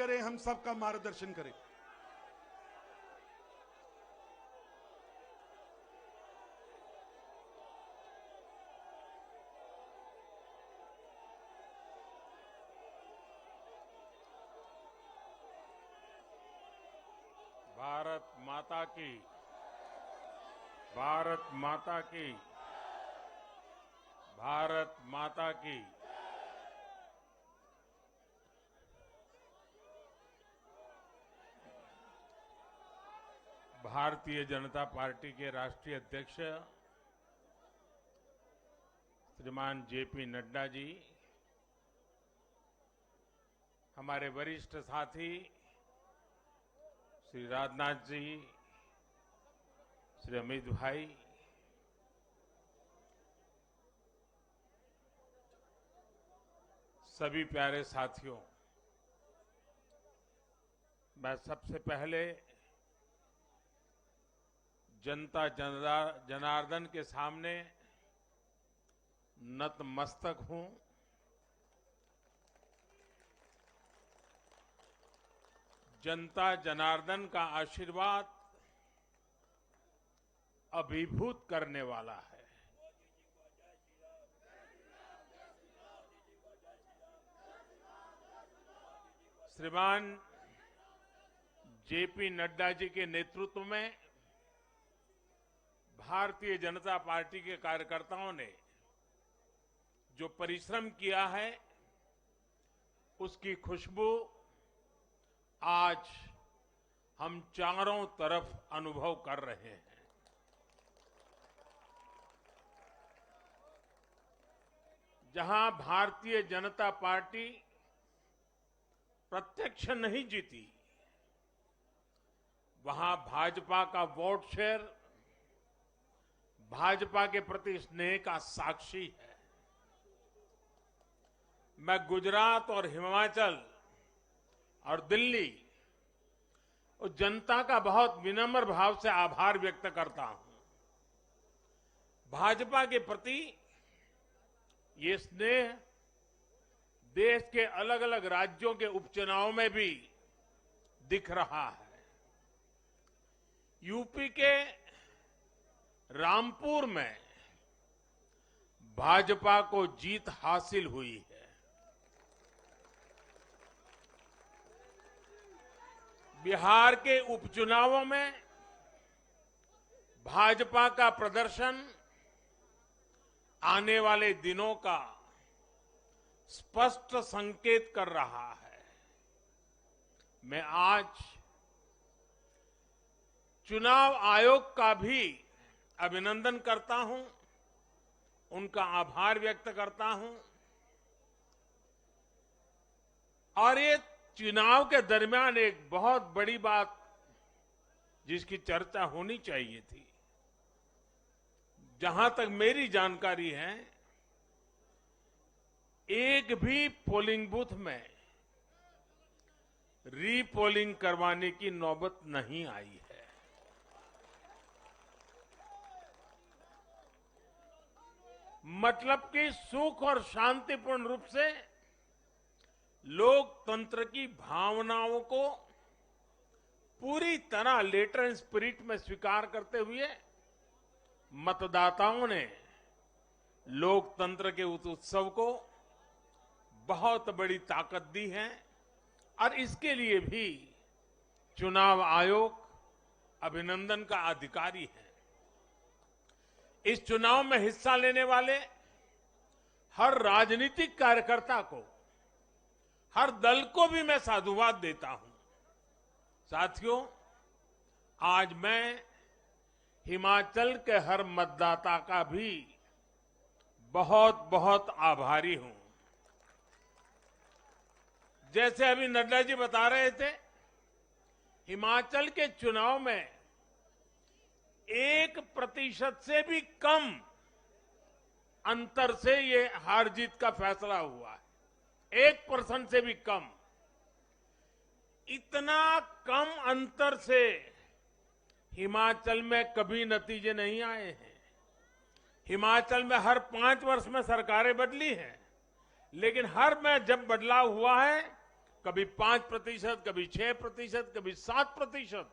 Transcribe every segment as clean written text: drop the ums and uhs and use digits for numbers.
करें, हम सबका मार्गदर्शन करें। भारत माता की, भारत माता की, भारत माता की। भारतीय जनता पार्टी के राष्ट्रीय अध्यक्ष श्रीमान जेपी नड्डा जी, हमारे वरिष्ठ साथी श्री राजनाथ जी, श्री अमित भाई, सभी प्यारे साथियों, मैं सबसे पहले जनता जनार्दन के सामने नतमस्तक हूं। जनता जनार्दन का आशीर्वाद अभिभूत करने वाला है। श्रीमान जेपी नड्डा जी के नेतृत्व में भारतीय जनता पार्टी के कार्यकर्ताओं ने जो परिश्रम किया है, उसकी खुशबू आज हम चारों तरफ अनुभव कर रहे हैं। जहां भारतीय जनता पार्टी प्रत्यक्ष नहीं जीती, वहां भाजपा का वोट शेयर भाजपा के प्रति स्नेह का साक्षी है। मैं गुजरात और हिमाचल और दिल्ली और जनता का बहुत विनम्र भाव से आभार व्यक्त करता हूं। भाजपा के प्रति ये स्नेह देश के अलग अलग राज्यों के उपचुनाव में भी दिख रहा है। यूपी के रामपुर में भाजपा को जीत हासिल हुई है। बिहार के उपचुनावों में भाजपा का प्रदर्शन आने वाले दिनों का स्पष्ट संकेत कर रहा है। मैं आज चुनाव आयोग का भी अभिनंदन करता हूं, उनका आभार व्यक्त करता हूं। और ये चुनाव के दरमियान एक बहुत बड़ी बात जिसकी चर्चा होनी चाहिए थी, जहां तक मेरी जानकारी है, एक भी पोलिंग बूथ में रीपोलिंग करवाने की नौबत नहीं आई है। मतलब कि सुख और शांतिपूर्ण रूप से लोकतंत्र की भावनाओं को पूरी तरह लेटर एंड स्पिरिट में स्वीकार करते हुए मतदाताओं ने लोकतंत्र के उस उत्सव को बहुत बड़ी ताकत दी है। और इसके लिए भी चुनाव आयोग अभिनंदन का अधिकारी है। इस चुनाव में हिस्सा लेने वाले हर राजनीतिक कार्यकर्ता को, हर दल को भी मैं साधुवाद देता हूं। साथियों, आज मैं हिमाचल के हर मतदाता का भी बहुत बहुत आभारी हूं। जैसे अभी नड्डा जी बता रहे थे, हिमाचल के चुनाव में 1% से भी कम अंतर से ये हार जीत का फैसला हुआ है। 1% से भी कम। इतना कम अंतर से हिमाचल में कभी नतीजे नहीं आए हैं। हिमाचल में हर 5 वर्ष में सरकारें बदली हैं, लेकिन हर में जब बदलाव हुआ है कभी 5%, कभी 6%, कभी 7%।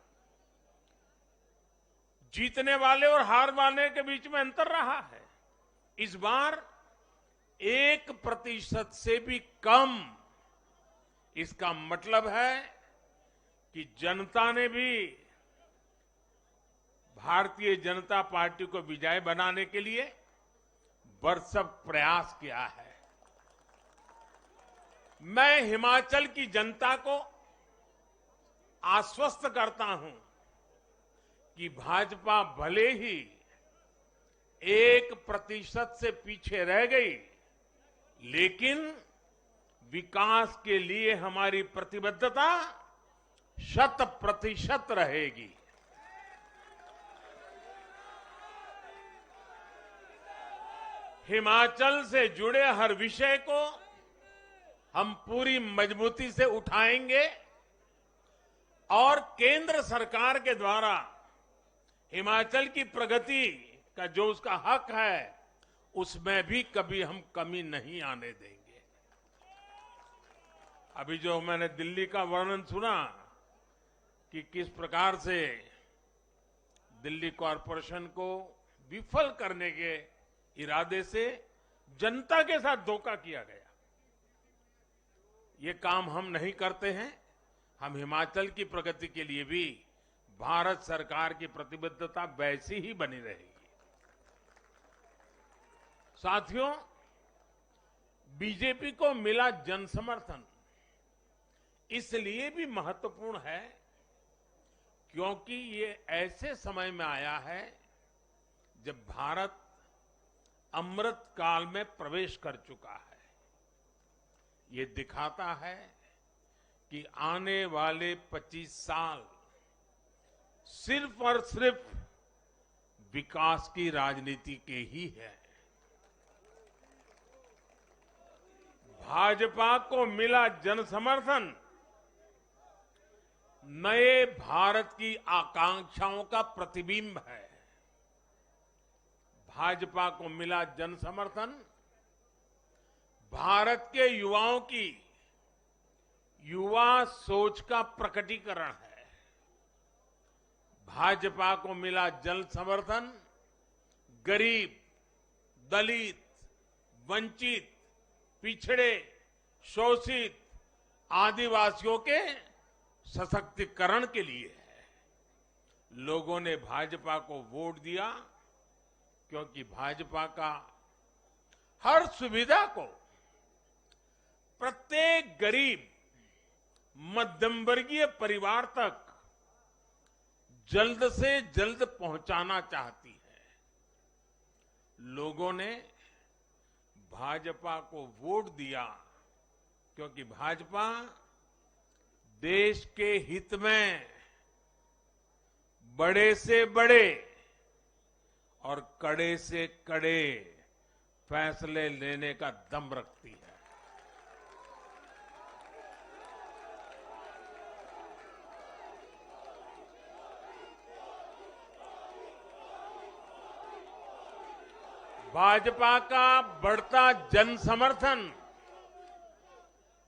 जीतने वाले और हार वाले के बीच में अंतर रहा है। इस बार 1% से भी कम। इसका मतलब है कि जनता ने भी भारतीय जनता पार्टी को विजयी बनाने के लिए भरसक प्रयास किया है। मैं हिमाचल की जनता को आश्वस्त करता हूं कि भाजपा भले ही 1% से पीछे रह गई, लेकिन विकास के लिए हमारी प्रतिबद्धता 100% रहेगी। हिमाचल से जुड़े हर विषय को हम पूरी मजबूती से उठाएंगे और केंद्र सरकार के द्वारा हिमाचल की प्रगति का जो उसका हक है, उसमें भी कभी हम कमी नहीं आने देंगे। अभी जो मैंने दिल्ली का वर्णन सुना कि किस प्रकार से दिल्ली कॉरपोरेशन को विफल करने के इरादे से जनता के साथ धोखा किया गया, ये काम हम नहीं करते हैं। हम हिमाचल की प्रगति के लिए भी भारत सरकार की प्रतिबद्धता वैसी ही बनी रहेगी। साथियों, बीजेपी को मिला जन समर्थन इसलिए भी महत्वपूर्ण है क्योंकि ये ऐसे समय में आया है जब भारत अमृत काल में प्रवेश कर चुका है। ये दिखाता है कि आने वाले 25 साल सिर्फ और सिर्फ विकास की राजनीति के ही है। भाजपा को मिला जन समर्थन नए भारत की आकांक्षाओं का प्रतिबिंब है। भाजपा को मिला जन समर्थन भारत के युवाओं की युवा सोच का प्रकटीकरण है। भाजपा को मिला जन समर्थन गरीब, दलित, वंचित, पिछड़े, शोषित, आदिवासियों के सशक्तिकरण के लिए है। लोगों ने भाजपा को वोट दिया क्योंकि भाजपा का हर सुविधा को प्रत्येक गरीब, मध्यम वर्गीय परिवार तक जल्द से जल्द पहुंचाना चाहती है। लोगों ने भाजपा को वोट दिया क्योंकि भाजपा देश के हित में बड़े से बड़े और कड़े से कड़े फैसले लेने का दम रखती है। भाजपा का बढ़ता जन समर्थन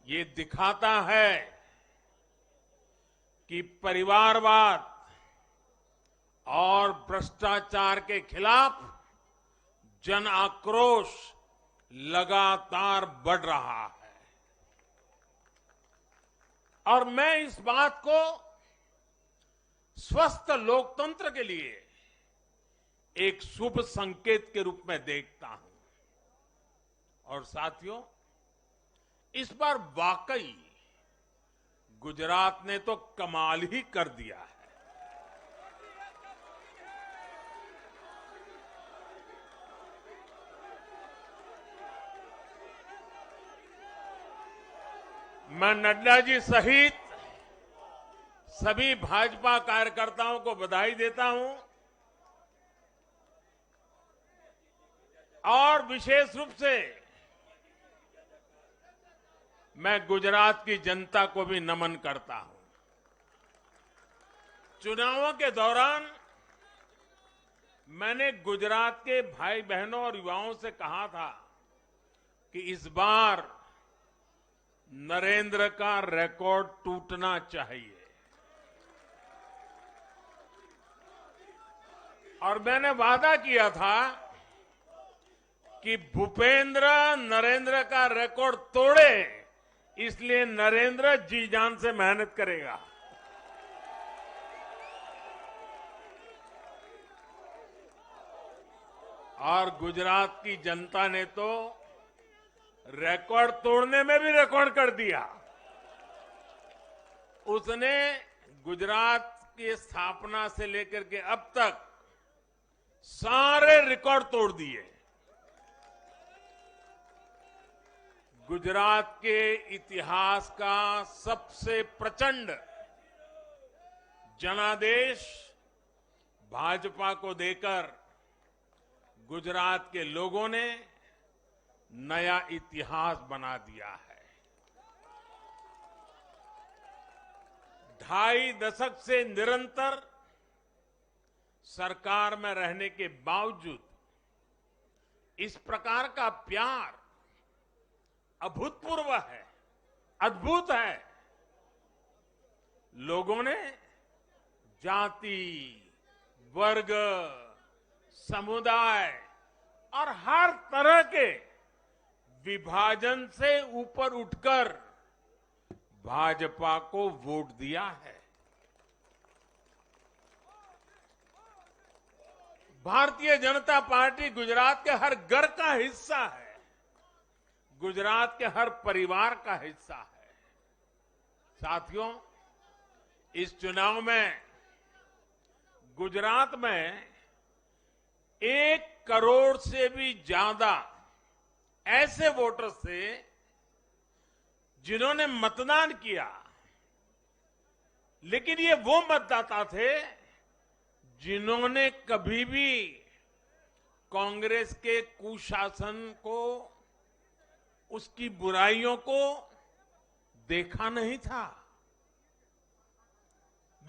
ये दिखाता है कि परिवारवाद और भ्रष्टाचार के खिलाफ जन आक्रोश लगातार बढ़ रहा है। और मैं इस बात को स्वस्थ लोकतंत्र के लिए एक शुभ संकेत के रूप में देखता हूं। और साथियों, इस बार वाकई गुजरात ने तो कमाल ही कर दिया है। मैं नड्डा जी सहित सभी भाजपा कार्यकर्ताओं को बधाई देता हूं और विशेष रूप से मैं गुजरात की जनता को भी नमन करता हूं। चुनावों के दौरान मैंने गुजरात के भाई बहनों और युवाओं से कहा था कि इस बार नरेंद्र का रिकॉर्ड टूटना चाहिए। और मैंने वादा किया था कि भूपेंद्र नरेंद्र का रिकॉर्ड तोड़े, इसलिए नरेंद्र जी जान से मेहनत करेगा। और गुजरात की जनता ने तो रिकॉर्ड तोड़ने में भी रिकॉर्ड कर दिया। उसने गुजरात की स्थापना से लेकर के अब तक सारे रिकॉर्ड तोड़ दिए। गुजरात के इतिहास का सबसे प्रचंड जनादेश भाजपा को देकर गुजरात के लोगों ने नया इतिहास बना दिया है। 2.5 दशक से निरंतर सरकार में रहने के बावजूद इस प्रकार का प्यार अभूतपूर्व है, अद्भुत है। लोगों ने जाति, वर्ग, समुदाय और हर तरह के विभाजन से ऊपर उठकर भाजपा को वोट दिया है। भारतीय जनता पार्टी गुजरात के हर घर का हिस्सा है, गुजरात के हर परिवार का हिस्सा है। साथियों, इस चुनाव में गुजरात में 1 करोड़ से भी ज्यादा ऐसे वोटर्स थे जिन्होंने मतदान किया, लेकिन ये वो मतदाता थे जिन्होंने कभी भी कांग्रेस के कुशासन को, उसकी बुराइयों को देखा नहीं था।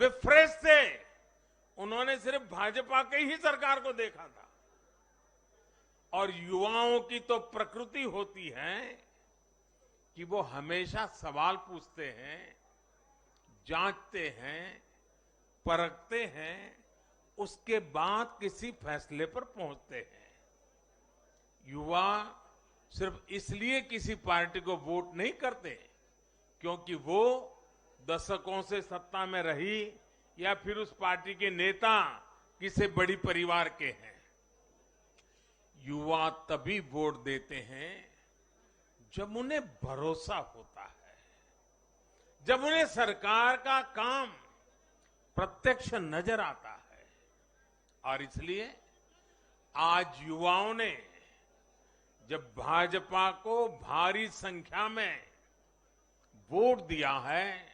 वे फ्रेश थे, उन्होंने सिर्फ भाजपा की ही सरकार को देखा था। और युवाओं की तो प्रकृति होती है कि वो हमेशा सवाल पूछते हैं, जांचते हैं, परखते हैं, उसके बाद किसी फैसले पर पहुंचते हैं। युवा सिर्फ इसलिए किसी पार्टी को वोट नहीं करते क्योंकि वो दशकों से सत्ता में रही या फिर उस पार्टी के नेता किसी बड़ी परिवार के हैं। युवा तभी वोट देते हैं जब उन्हें भरोसा होता है, जब उन्हें सरकार का काम प्रत्यक्ष नजर आता है। और इसलिए आज युवाओं ने जब भाजपा को भारी संख्या में वोट दिया है,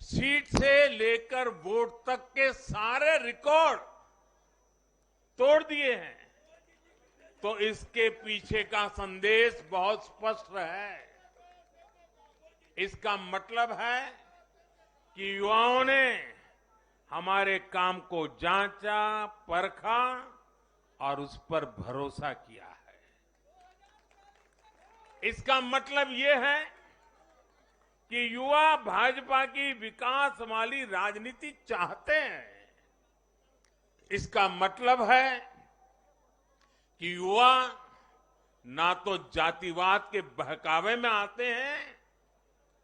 सीट से लेकर वोट तक के सारे रिकॉर्ड तोड़ दिए हैं, तो इसके पीछे का संदेश बहुत स्पष्ट है। इसका मतलब है कि युवाओं ने हमारे काम को जांचा, परखा और उस पर भरोसा किया है। इसका मतलब ये है कि युवा भाजपा की विकास वाली राजनीति चाहते हैं। इसका मतलब है कि युवा ना तो जातिवाद के बहकावे में आते हैं,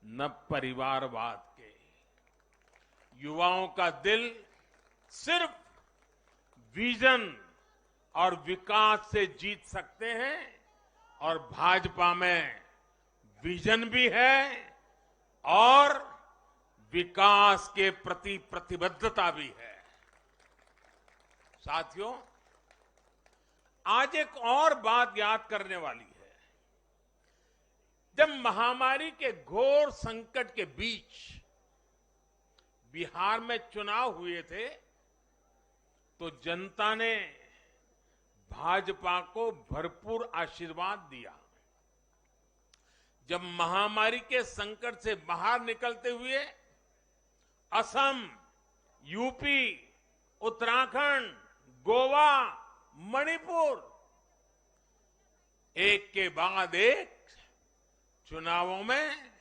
न परिवारवाद के। युवाओं का दिल सिर्फ विजन और विकास से जीत सकते हैं, और भाजपा में विजन भी है और विकास के प्रति प्रतिबद्धता भी है। साथियों, आज एक और बात याद करने वाली है। जब महामारी के घोर संकट के बीच बिहार में चुनाव हुए थे, तो जनता ने भाजपा को भरपूर आशीर्वाद दिया। जब महामारी के संकट से बाहर निकलते हुए असम, यूपी, उत्तराखंड, गोवा, मणिपुर एक के बाद एक चुनावों में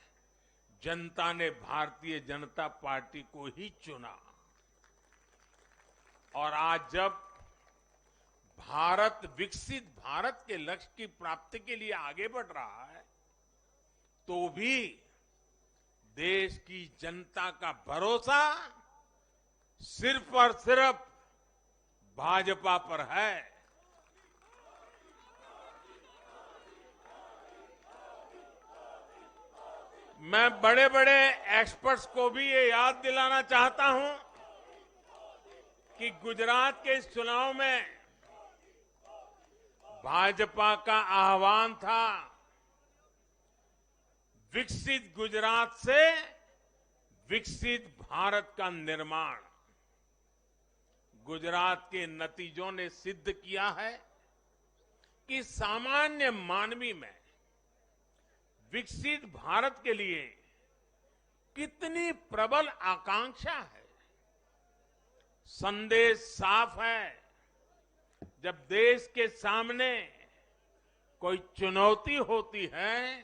जनता ने भारतीय जनता पार्टी को ही चुना और आज जब भारत विकसित भारत के लक्ष्य की प्राप्ति के लिए आगे बढ़ रहा है तो भी देश की जनता का भरोसा सिर्फ और सिर्फ भाजपा पर है। मैं बड़े बड़े एक्सपर्ट्स को भी ये याद दिलाना चाहता हूं कि गुजरात के इस चुनाव में भाजपा का आह्वान था विकसित गुजरात से विकसित भारत का निर्माण। गुजरात के नतीजों ने सिद्ध किया है कि सामान्य मानवी में विकसित भारत के लिए कितनी प्रबल आकांक्षा है। संदेश साफ है, जब देश के सामने कोई चुनौती होती है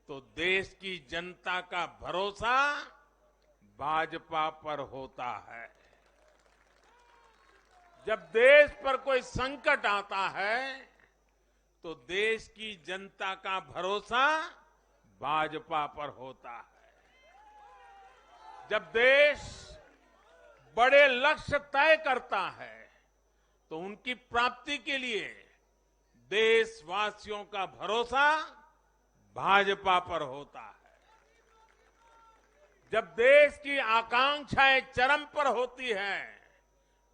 तो देश की जनता का भरोसा भाजपा पर होता है। जब देश पर कोई संकट आता है तो देश की जनता का भरोसा भाजपा पर होता है। जब देश बड़े लक्ष्य तय करता है तो उनकी प्राप्ति के लिए देशवासियों का भरोसा भाजपा पर होता है। जब देश की आकांक्षाएं चरम पर होती हैं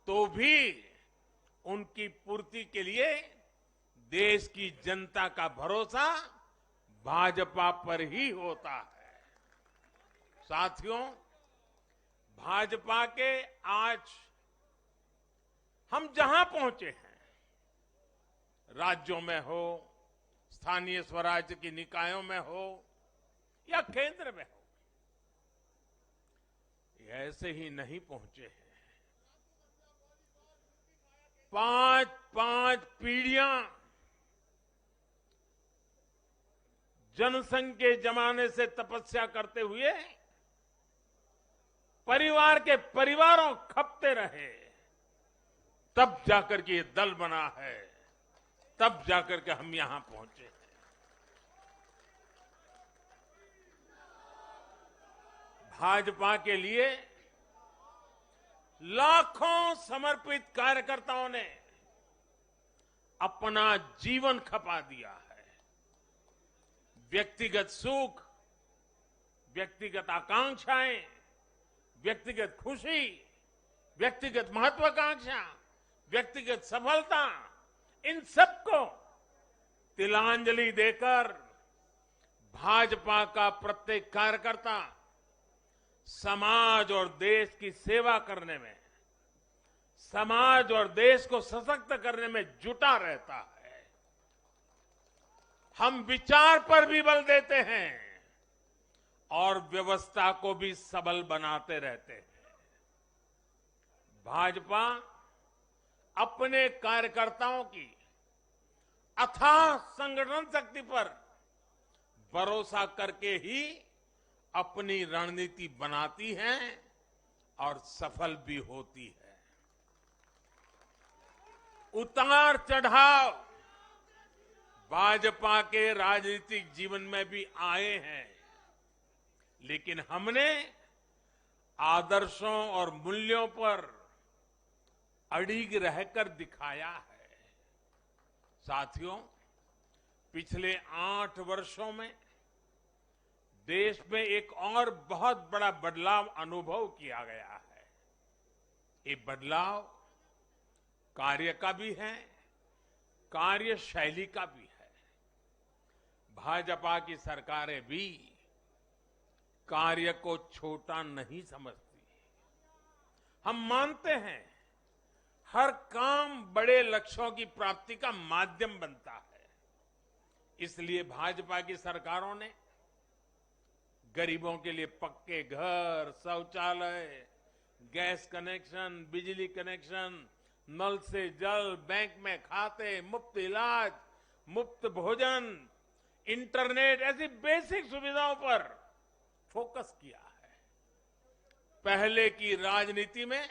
तो भी उनकी पूर्ति के लिए देश की जनता का भरोसा भाजपा पर ही होता है। साथियों, भाजपा के आज हम जहां पहुंचे हैं, राज्यों में हो, स्थानीय स्वराज्य की निकायों में हो या केंद्र में हो, ये ऐसे ही नहीं पहुंचे हैं। 5 पीढ़ियां जनसंघ के जमाने से तपस्या करते हुए परिवार के परिवारों खपते रहे, तब जाकर के ये दल बना है, तब जाकर के हम यहां पहुंचे हैं। भाजपा के लिए लाखों समर्पित कार्यकर्ताओं ने अपना जीवन खपा दिया है। व्यक्तिगत सुख, व्यक्तिगत आकांक्षाएं, व्यक्तिगत खुशी, व्यक्तिगत महत्वाकांक्षा, व्यक्तिगत सफलता, इन सबको तिलांजलि देकर भाजपा का प्रत्येक कार्यकर्ता समाज और देश की सेवा करने में, समाज और देश को सशक्त करने में जुटा रहता है। हम विचार पर भी बल देते हैं और व्यवस्था को भी सबल बनाते रहते हैं। भाजपा अपने कार्यकर्ताओं की अथाह संगठन शक्ति पर भरोसा करके ही अपनी रणनीति बनाती है और सफल भी होती है। उतार चढ़ाव भाजपा के राजनीतिक जीवन में भी आए हैं, लेकिन हमने आदर्शों और मूल्यों पर अड़िग रहकर दिखाया है। साथियों, पिछले 8 वर्षों में देश में एक और बहुत बड़ा बदलाव अनुभव किया गया है। ये बदलाव कार्य का भी है, कार्यशैली का भी है। भाजपा की सरकारें भी कार्य को छोटा नहीं समझती। हम मानते हैं हर काम बड़े लक्ष्यों की प्राप्ति का माध्यम बनता है। इसलिए भाजपा की सरकारों ने गरीबों के लिए पक्के घर, शौचालय, गैस कनेक्शन, बिजली कनेक्शन, नल से जल, बैंक में खाते, मुफ्त इलाज, मुफ्त भोजन, इंटरनेट ऐसी बेसिक सुविधाओं पर फोकस किया है। पहले की राजनीति में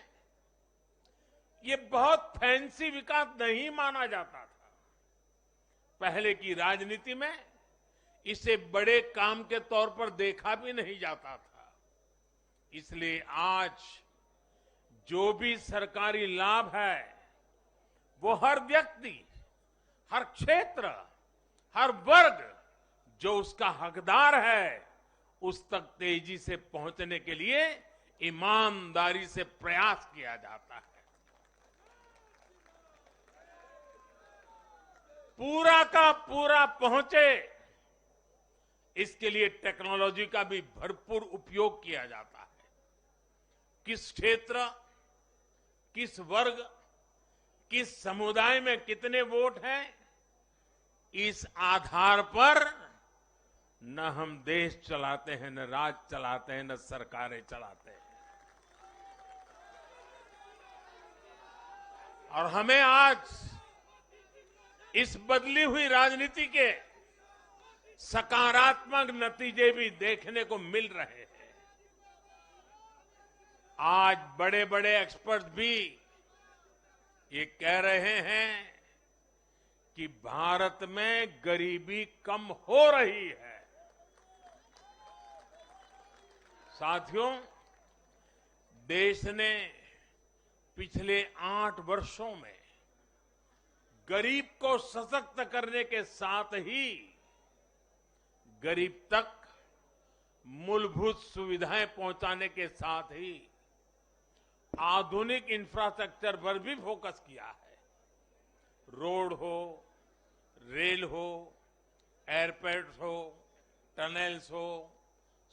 ये बहुत फैंसी विकास नहीं माना जाता था। पहले की राजनीति में इसे बड़े काम के तौर पर देखा भी नहीं जाता था। इसलिए आज जो भी सरकारी लाभ है वो हर व्यक्ति, हर क्षेत्र, हर वर्ग जो उसका हकदार है उस तक तेजी से पहुंचने के लिए ईमानदारी से प्रयास किया जाता है। पूरा का पूरा पहुंचे इसके लिए टेक्नोलॉजी का भी भरपूर उपयोग किया जाता है। किस क्षेत्र, किस वर्ग, किस समुदाय में कितने वोट हैं, इस आधार पर न हम देश चलाते हैं, न राज्य चलाते हैं, न सरकारें चलाते हैं। और हमें आज इस बदली हुई राजनीति के सकारात्मक नतीजे भी देखने को मिल रहे हैं। आज बड़े बड़े एक्सपर्ट भी ये कह रहे हैं कि भारत में गरीबी कम हो रही है। साथियों, देश ने पिछले 8 वर्षों में गरीब को सशक्त करने के साथ ही गरीब तक मूलभूत सुविधाएं पहुंचाने के साथ ही आधुनिक इंफ्रास्ट्रक्चर पर भी फोकस किया है। रोड हो, रेल हो, एयरपोर्ट हो, टनल्स हो,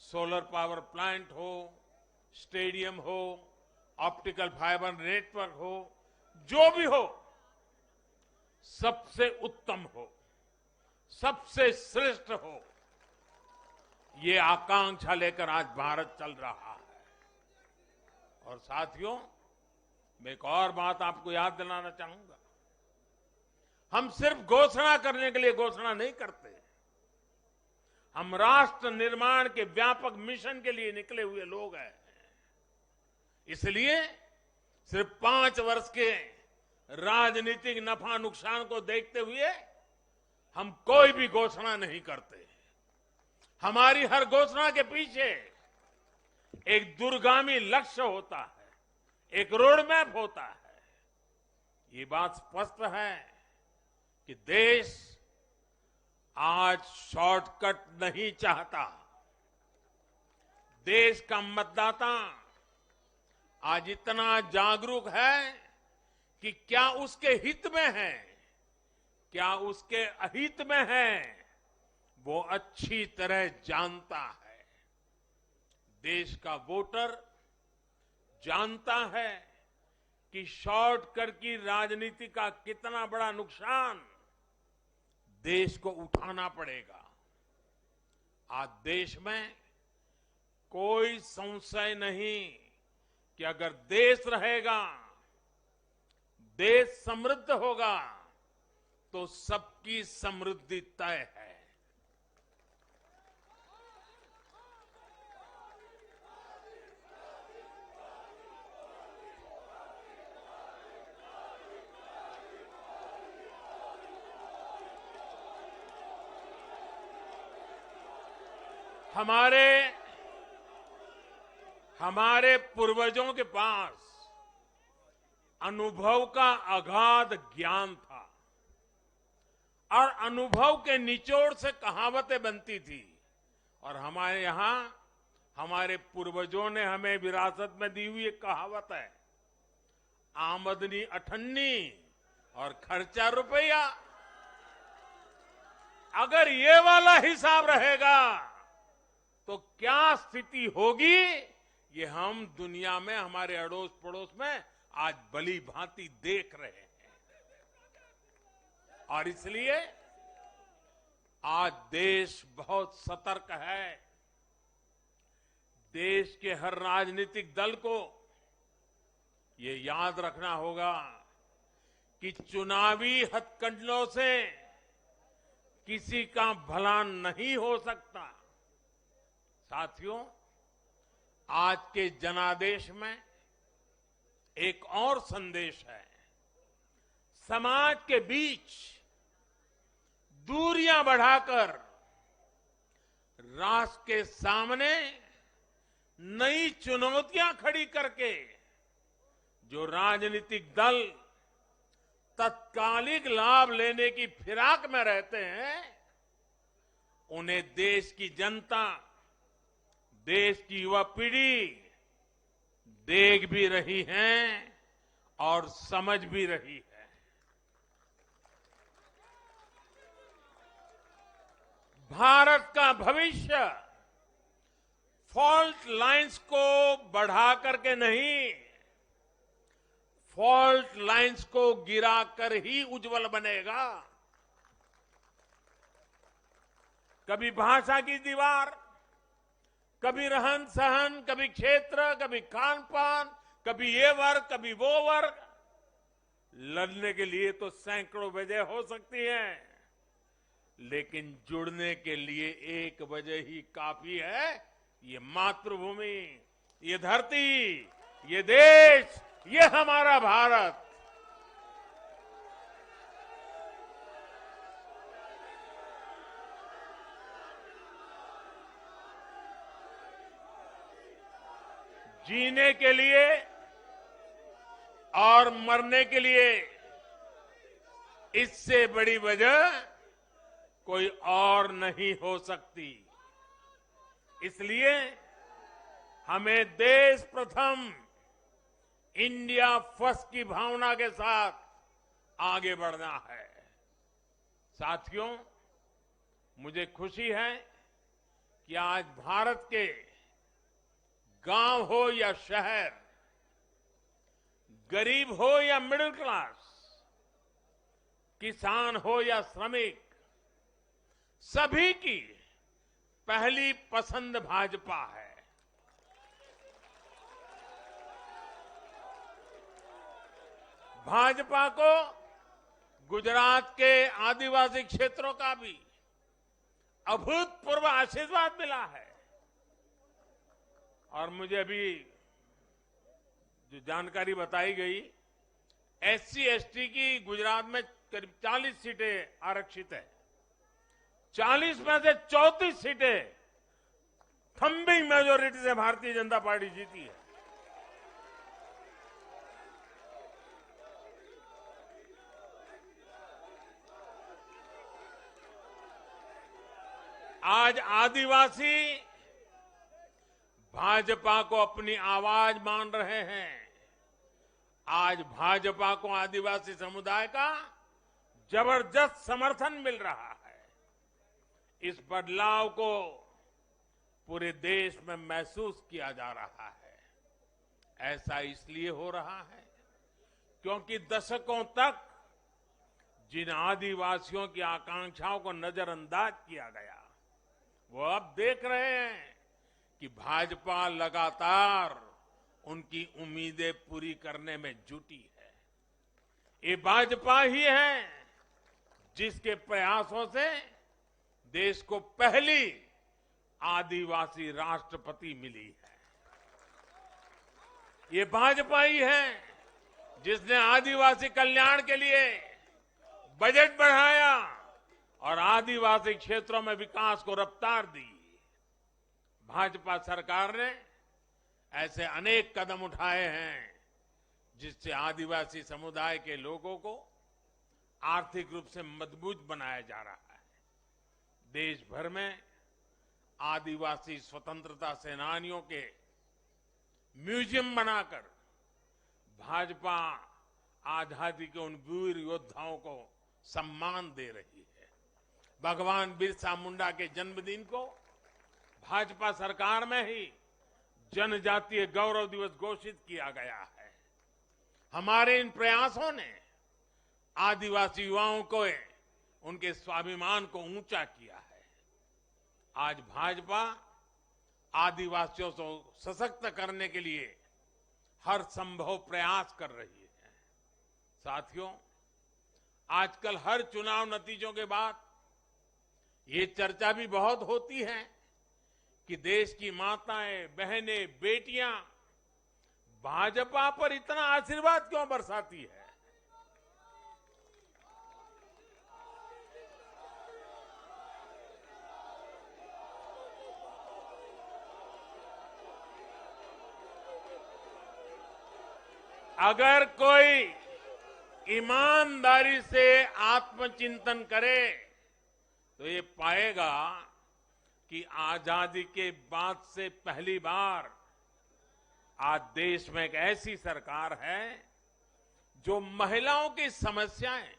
सोलर पावर प्लांट हो, स्टेडियम हो, ऑप्टिकल फाइबर नेटवर्क हो, जो भी हो सबसे उत्तम हो, सबसे श्रेष्ठ हो, ये आकांक्षा लेकर आज भारत चल रहा है। और साथियों, मैं एक और बात आपको याद दिलाना चाहूंगा। हम सिर्फ घोषणा करने के लिए घोषणा नहीं करते, हम राष्ट्र निर्माण के व्यापक मिशन के लिए निकले हुए लोग हैं। इसलिए सिर्फ 5 वर्ष के राजनीतिक नफा नुकसान को देखते हुए हम कोई भी घोषणा नहीं करते। हमारी हर घोषणा के पीछे एक दूरगामी लक्ष्य होता है, एक रोड मैप होता है। ये बात स्पष्ट है कि देश आज शॉर्टकट नहीं चाहता। देश का मतदाता आज इतना जागरूक है कि क्या उसके हित में है, क्या उसके अहित में है, वो अच्छी तरह जानता है। देश का वोटर जानता है कि शॉर्टकट की राजनीति का कितना बड़ा नुकसान देश को उठाना पड़ेगा। आज देश में कोई संशय नहीं कि अगर देश रहेगा, देश समृद्ध होगा, तो सबकी समृद्धि तय है। हमारे पूर्वजों के पास अनुभव का अगाध ज्ञान था और अनुभव के निचोड़ से कहावतें बनती थी। और हमारे यहां हमारे पूर्वजों ने हमें विरासत में दी हुई एक कहावत है, आमदनी अठन्नी और खर्चा रुपया। अगर ये वाला हिसाब रहेगा तो क्या स्थिति होगी, ये हम दुनिया में हमारे अड़ोस पड़ोस में आज भली भांति देख रहे हैं। और इसलिए आज देश बहुत सतर्क है। देश के हर राजनीतिक दल को ये याद रखना होगा कि चुनावी हथकंडों से किसी का भला नहीं हो सकता। साथियों, आज के जनादेश में एक और संदेश है। समाज के बीच दूरियां बढ़ाकर राष्ट्र के सामने नई चुनौतियां खड़ी करके जो राजनीतिक दल तत्कालिक लाभ लेने की फिराक में रहते हैं, उन्हें देश की जनता, देश की युवा पीढ़ी देख भी रही है और समझ भी रही है। भारत का भविष्य फॉल्ट लाइंस को बढ़ा करके नहीं, फॉल्ट लाइंस को गिराकर ही उज्जवल बनेगा। कभी भाषा की दीवार, कभी रहन सहन, कभी क्षेत्र, कभी खान पान, कभी ये वर्ग, कभी वो वर्ग। लड़ने के लिए तो सैकड़ों वजह हो सकती हैं, लेकिन जुड़ने के लिए एक वजह ही काफी है। ये मातृभूमि, ये धरती, ये देश, ये हमारा भारत। जीने के लिए और मरने के लिए इससे बड़ी वजह कोई और नहीं हो सकती। इसलिए हमें देश प्रथम, इंडिया फर्स्ट की भावना के साथ आगे बढ़ना है। साथियों, मुझे खुशी है कि आज भारत के गांव हो या शहर, गरीब हो या मिडिल क्लास, किसान हो या श्रमिक, सभी की पहली पसंद भाजपा है। भाजपा को गुजरात के आदिवासी क्षेत्रों का भी अभूतपूर्व आशीर्वाद मिला है। और मुझे अभी जो जानकारी बताई गई, एससी एसटी की गुजरात में करीब 40 सीटें आरक्षित है। 40 में से 34 सीटें थम्बिंग मेजोरिटी से भारतीय जनता पार्टी जीती है। आज आदिवासी भाजपा को अपनी आवाज मान रहे हैं। आज भाजपा को आदिवासी समुदाय का जबरदस्त समर्थन मिल रहा है। इस बदलाव को पूरे देश में महसूस किया जा रहा है। ऐसा इसलिए हो रहा है क्योंकि दशकों तक जिन आदिवासियों की आकांक्षाओं को नजरअंदाज किया गया, वो अब देख रहे हैं कि भाजपा लगातार उनकी उम्मीदें पूरी करने में जुटी है। ये भाजपा ही है जिसके प्रयासों से देश को पहली आदिवासी राष्ट्रपति मिली है। ये भाजपा ही है जिसने आदिवासी कल्याण के लिए बजट बढ़ाया और आदिवासी क्षेत्रों में विकास को रफ्तार दी। भाजपा सरकार ने ऐसे अनेक कदम उठाए हैं जिससे आदिवासी समुदाय के लोगों को आर्थिक रूप से मजबूत बनाया जा रहा है। देश भर में आदिवासी स्वतंत्रता सेनानियों के म्यूजियम बनाकर भाजपा आजादी के उन वीर योद्धाओं को सम्मान दे रही है। भगवान बिरसा मुंडा के जन्मदिन को भाजपा सरकार में ही जनजातीय गौरव दिवस घोषित किया गया है। हमारे इन प्रयासों ने आदिवासी युवाओं को उनके स्वाभिमान को ऊंचा किया है। आज भाजपा आदिवासियों को सशक्त करने के लिए हर संभव प्रयास कर रही है। साथियों, आजकल हर चुनाव नतीजों के बाद ये चर्चा भी बहुत होती है कि देश की माताएं, बहनें, बेटियां भाजपा पर इतना आशीर्वाद क्यों बरसाती है। अगर कोई ईमानदारी से आत्मचिंतन करे तो ये पाएगा कि आजादी के बाद से पहली बार आज देश में एक ऐसी सरकार है जो महिलाओं की समस्याएं,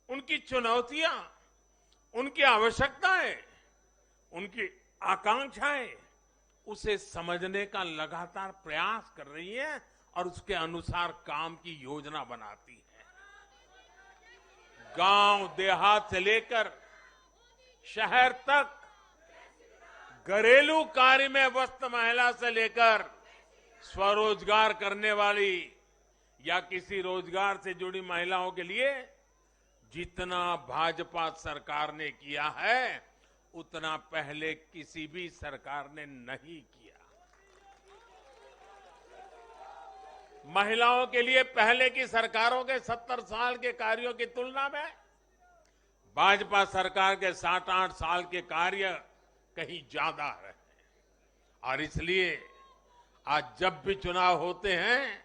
उनकी चुनौतियां, उनकी आवश्यकताएं, उनकी आकांक्षाएं, उसे समझने का लगातार प्रयास कर रही है और उसके अनुसार काम की योजना बनाती है। गांव देहात से लेकर शहर तक, घरेलू कार्य में व्यस्त महिला से लेकर स्वरोजगार करने वाली या किसी रोजगार से जुड़ी महिलाओं के लिए जितना भाजपा सरकार ने किया है उतना पहले किसी भी सरकार ने नहीं किया। महिलाओं के लिए पहले की सरकारों के 70 साल के कार्यों की तुलना में भाजपा सरकार के 7-8 साल के कार्य कहीं ज्यादा है और इसलिए आज जब भी चुनाव होते हैं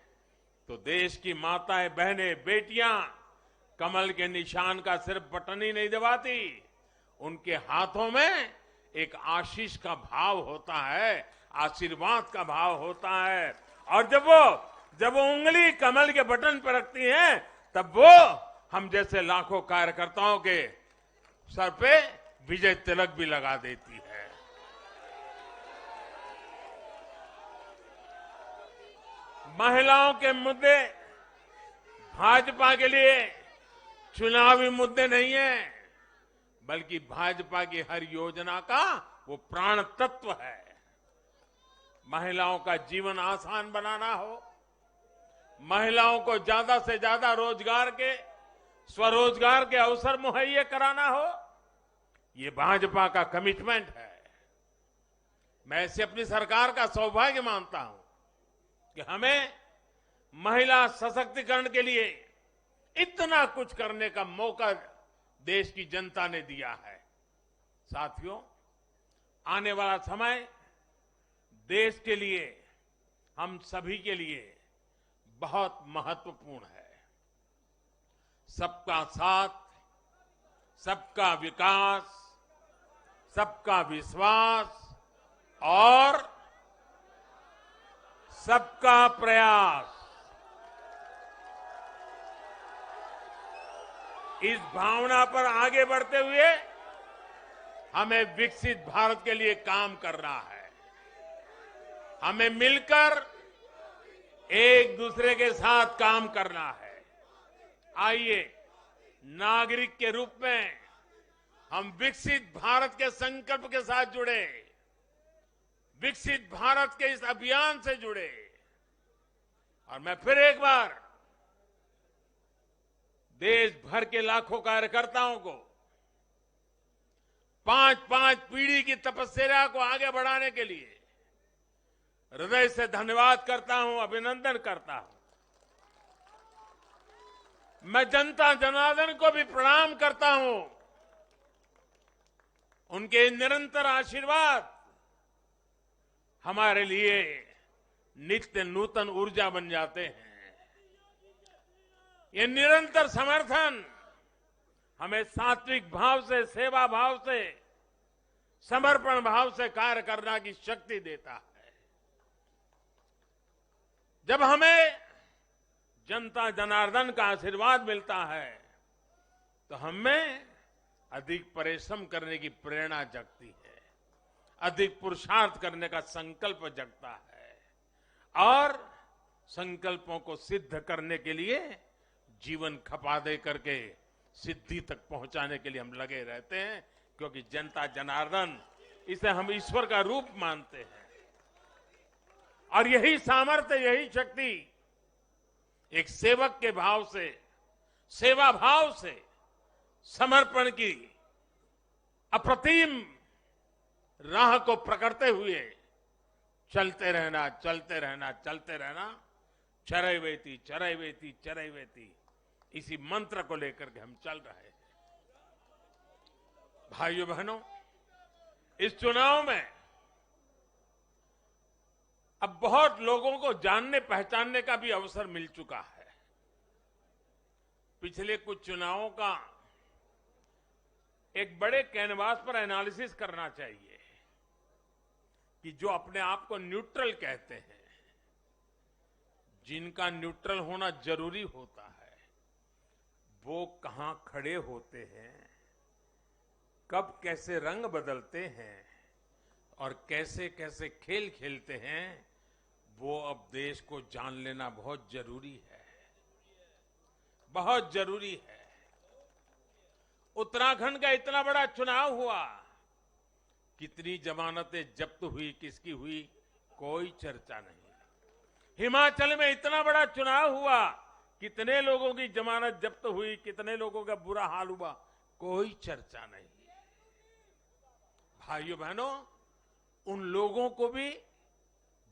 तो देश की माताएं, बहनें, बेटियां कमल के निशान का सिर्फ बटन ही नहीं दबाती, उनके हाथों में एक आशीष का भाव होता है, आशीर्वाद का भाव होता है और जब वो उंगली कमल के बटन पर रखती हैं तब वो हम जैसे लाखों कार्यकर्ताओं के सर पे विजय तिलक भी लगा देती है। महिलाओं के मुद्दे भाजपा के लिए चुनावी मुद्दे नहीं है, बल्कि भाजपा की हर योजना का वो प्राण तत्व है। महिलाओं का जीवन आसान बनाना हो, महिलाओं को ज्यादा से ज्यादा रोजगार के, स्वरोजगार के अवसर मुहैया कराना हो, ये भाजपा का कमिटमेंट है। मैं इसे अपनी सरकार का सौभाग्य मानता हूं कि हमें महिला सशक्तिकरण के लिए इतना कुछ करने का मौका देश की जनता ने दिया है। साथियों, आने वाला समय देश के लिए, हम सभी के लिए बहुत महत्वपूर्ण है। सबका साथ, सबका विकास, सबका विश्वास और सबका प्रयास, इस भावना पर आगे बढ़ते हुए हमें विकसित भारत के लिए काम करना है। हमें मिलकर एक दूसरे के साथ काम करना है। आइए, नागरिक के रूप में हम विकसित भारत के संकल्प के साथ जुड़े, विकसित भारत के इस अभियान से जुड़े और मैं फिर एक बार देश भर के लाखों कार्यकर्ताओं को 5-5 पीढ़ी की तपस्या को आगे बढ़ाने के लिए हृदय से धन्यवाद करता हूं, अभिनंदन करता हूं। मैं जनता जनार्दन को भी प्रणाम करता हूं। उनके निरंतर आशीर्वाद हमारे लिए नित्य नूतन ऊर्जा बन जाते हैं। ये निरंतर समर्थन हमें सात्विक भाव से, सेवा भाव से, समर्पण भाव से कार्य करने की शक्ति देता है। जब हमें जनता जनार्दन का आशीर्वाद मिलता है तो हमें अधिक परिश्रम करने की प्रेरणा जगती है, अधिक पुरुषार्थ करने का संकल्प जगता है और संकल्पों को सिद्ध करने के लिए जीवन खपा दे करके सिद्धि तक पहुंचाने के लिए हम लगे रहते हैं, क्योंकि जनता जनार्दन, इसे हम ईश्वर का रूप मानते हैं और यही सामर्थ्य, यही शक्ति एक सेवक के भाव से, सेवा भाव से, समर्पण की अप्रतिम राह को प्रकटते हुए चलते रहना, चलते रहना, चलते रहना, चरैवेति चरैवेति चरैवेति, इसी मंत्र को लेकर के हम चल रहे हैं। भाइयों बहनों, इस चुनाव में अब बहुत लोगों को जानने पहचानने का भी अवसर मिल चुका है। पिछले कुछ चुनावों का एक बड़े कैनवास पर एनालिसिस करना चाहिए कि जो अपने आप को न्यूट्रल कहते हैं, जिनका न्यूट्रल होना जरूरी होता है, वो कहां खड़े होते हैं, कब कैसे रंग बदलते हैं और कैसे कैसे खेल खेलते हैं, वो अब देश को जान लेना बहुत जरूरी है, बहुत जरूरी है। उत्तराखंड का इतना बड़ा चुनाव हुआ, कितनी जमानतें जब्त हुई, किसकी हुई, कोई चर्चा नहीं। हिमाचल में इतना बड़ा चुनाव हुआ, कितने लोगों की जमानत जब्त हुई, कितने लोगों का बुरा हाल हुआ, कोई चर्चा नहीं। भाइयों बहनों, उन लोगों को भी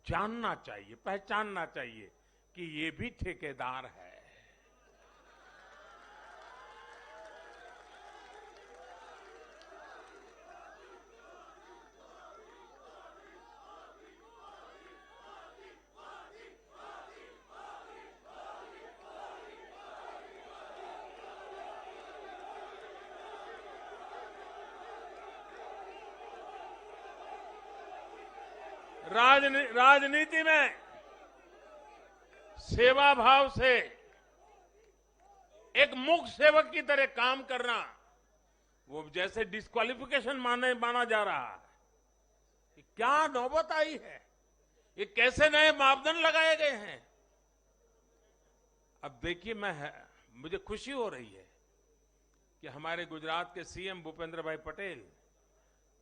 जानना चाहिए, पहचानना चाहिए कि ये भी ठेकेदार है। राजनीति में सेवा भाव से एक मूक सेवक की तरह काम करना, वो जैसे डिस्क्वालिफिकेशन माना जा रहा है। कि क्या नौबत आई है, ये कैसे नए मापदंड लगाए गए हैं। अब देखिए, मुझे खुशी हो रही है कि हमारे गुजरात के सीएम भूपेंद्र भाई पटेल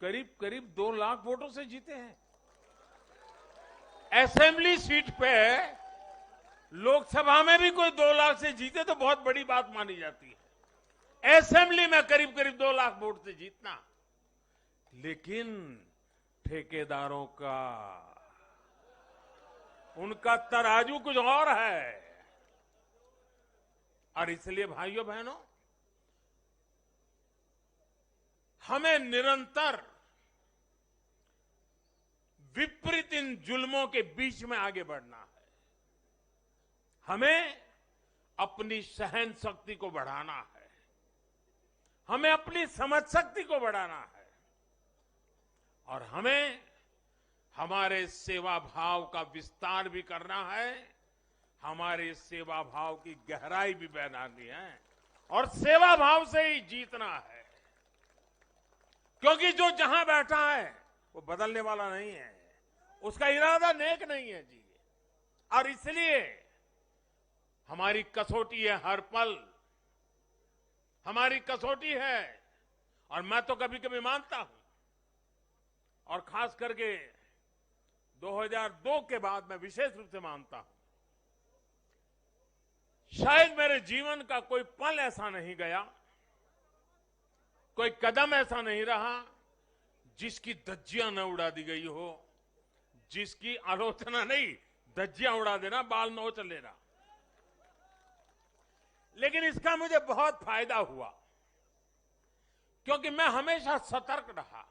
करीब करीब 2 लाख वोटों से जीते हैं। असेंबली सीट पे लोकसभा में भी कोई 2 लाख से जीते तो बहुत बड़ी बात मानी जाती है। असेंबली में करीब करीब 2 लाख वोट से जीतना, लेकिन ठेकेदारों का, उनका तराजू कुछ और है। और इसलिए भाइयों बहनों, हमें निरंतर विपरीत इन जुल्मों के बीच में आगे बढ़ना है। हमें अपनी सहन शक्ति को बढ़ाना है, हमें अपनी समझ शक्ति को बढ़ाना है, और हमें हमारे सेवा भाव का विस्तार भी करना है, हमारे सेवा भाव की गहराई भी बढ़ानी है, और सेवा भाव से ही जीतना है। क्योंकि जो जहां बैठा है वो बदलने वाला नहीं है, उसका इरादा नेक नहीं है जी। और इसलिए हमारी कसौटी है, हर पल हमारी कसौटी है। और मैं तो कभी कभी मानता हूं, और खास करके 2002 के बाद मैं विशेष रूप से मानता हूं, शायद मेरे जीवन का कोई पल ऐसा नहीं गया, कोई कदम ऐसा नहीं रहा जिसकी धज्जियां न उड़ा दी गई हो, जिसकी आलोचना नहीं, धज्जियां उड़ा देना, बाल नोच लेना। लेकिन इसका मुझे बहुत फायदा हुआ, क्योंकि मैं हमेशा सतर्क रहा।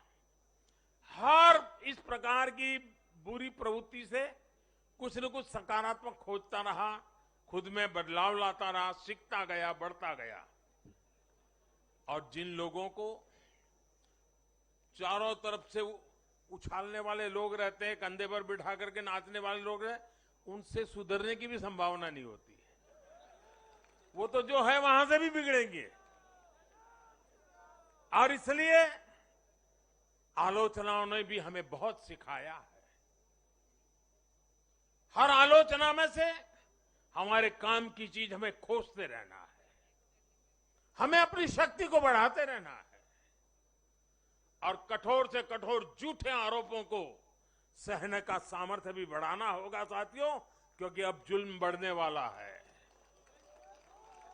हर इस प्रकार की बुरी प्रवृत्ति से कुछ न कुछ सकारात्मक खोजता रहा, खुद में बदलाव लाता रहा, सीखता गया, बढ़ता गया। और जिन लोगों को चारों तरफ से उछालने वाले लोग रहते हैं, कंधे पर बिठा करके नाचने वाले लोग रहते, उनसे सुधरने की भी संभावना नहीं होती है। वो तो जो है वहां से भी बिगड़ेंगे। और इसलिए आलोचनाओं ने भी हमें बहुत सिखाया है। हर आलोचना में से हमारे काम की चीज हमें खोजते रहना है, हमें अपनी शक्ति को बढ़ाते रहना है, और कठोर से कठोर झूठे आरोपों को सहने का सामर्थ्य भी बढ़ाना होगा साथियों, क्योंकि अब जुल्म बढ़ने वाला है।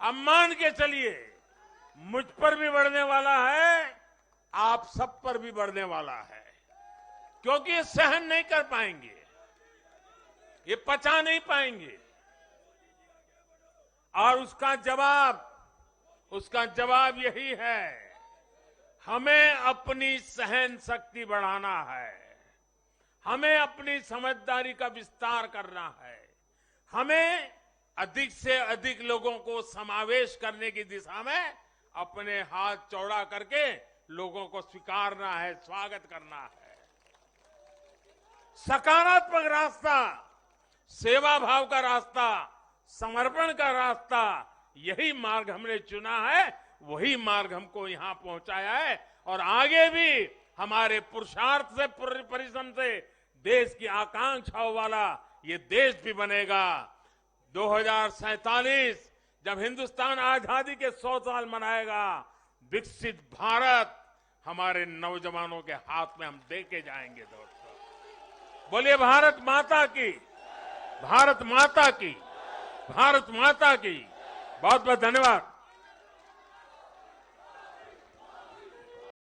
अब मान के चलिए, मुझ पर भी बढ़ने वाला है, आप सब पर भी बढ़ने वाला है, क्योंकि ये सहन नहीं कर पाएंगे, ये पचा नहीं पाएंगे। और उसका जवाब यही है, हमें अपनी सहन शक्ति बढ़ाना है, हमें अपनी समझदारी का विस्तार करना है, हमें अधिक से अधिक लोगों को समावेश करने की दिशा में अपने हाथ चौड़ा करके लोगों को स्वीकारना है, स्वागत करना है। सकारात्मक रास्ता, सेवा भाव का रास्ता, समर्पण का रास्ता, यही मार्ग हमने चुना है, वही मार्ग हमको यहां पहुंचाया है। और आगे भी हमारे पुरुषार्थ से, परिश्रम से देश की आकांक्षाओं वाला ये देश भी बनेगा। 2047 जब हिंदुस्तान आजादी के 100 साल मनाएगा, विकसित भारत हमारे नौजवानों के हाथ में हम देके जाएंगे। दोस्तों बोलिए भारत माता की, भारत माता की, भारत माता की। बहुत बहुत धन्यवाद।